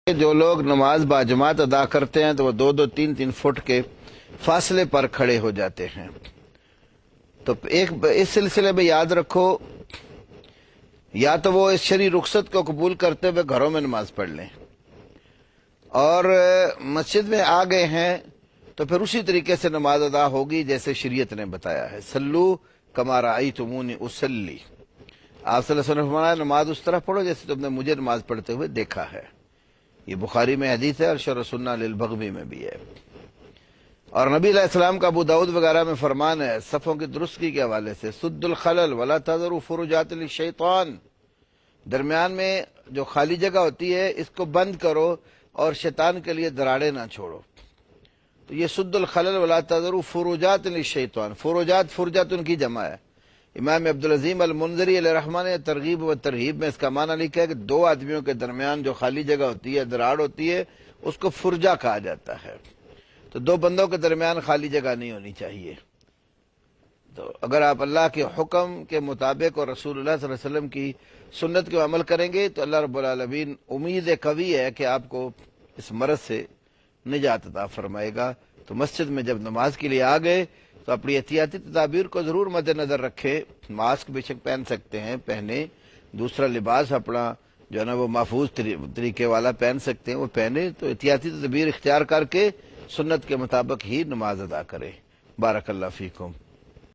جو لوگ نماز باجماعت ادا کرتے ہیں تو وہ 2-2 3-3 فٹ کے فاصلے پر کھڑے ہو جاتے ہیں۔ تو اس سلسلے میں یاد رکھو، یا تو وہ اس شرعی رخصت کو قبول کرتے ہوئے گھروں میں نماز پڑھ لیں، اور مسجد میں آ گئے ہیں تو پھر اسی طریقے سے نماز ادا ہوگی جیسے شریعت نے بتایا ہے۔ سلو کما رأیتمونی اصلی، آپ صلی اللہ علیہ وسلم نے فرمایا نماز اس طرح پڑھو جیسے تم نے مجھے نماز پڑھتے ہوئے دیکھا ہے۔ یہ بخاری میں حدیث ہے اور شرح سنہ للبغوی میں بھی ہے۔ اور نبی علیہ السلام کا ابو داؤد وغیرہ میں فرمان ہے صفوں کی درستگی کے حوالے سے، سد الخلل ولا تذروا فرجات للشیطان، درمیان میں جو خالی جگہ ہوتی ہے اس کو بند کرو اور شیطان کے لیے دراڑیں نہ چھوڑو۔ تو یہ سد الخلل ولا تذروا فروجات للشیطان، فروجات فرجات کی جمع ہے۔ امام عبدالعظیم المنذری علیہ رحمہ نے ترغیب و ترہیب میں اس کا معنی لکھا ہے کہ دو آدمیوں کے درمیان جو خالی جگہ ہوتی ہے، دراڑ ہوتی ہے، اس کو فرجہ کہا جاتا ہے۔ تو دو بندوں کے درمیان خالی جگہ نہیں ہونی چاہیے۔ تو اگر آپ اللہ کے حکم کے مطابق اور رسول اللہ صلی اللہ علیہ وسلم کی سنت کے عمل کریں گے تو اللہ رب العالمین امید قوی ہے کہ آپ کو اس مرض سے نجات عطا فرمائے گا۔ تو مسجد میں جب نماز کے لیے آ گئے تو اپنی احتیاطی تدابیر کو ضرور مد نظر رکھے۔ ماسک بے شک پہن سکتے ہیں، پہنے، دوسرا لباس اپنا جو ہے نا وہ محفوظ طریقے والا پہن سکتے ہیں وہ پہنے۔ تو احتیاطی تدابیر اختیار کر کے سنت کے مطابق ہی نماز ادا کرے۔ بارک اللہ فیکم۔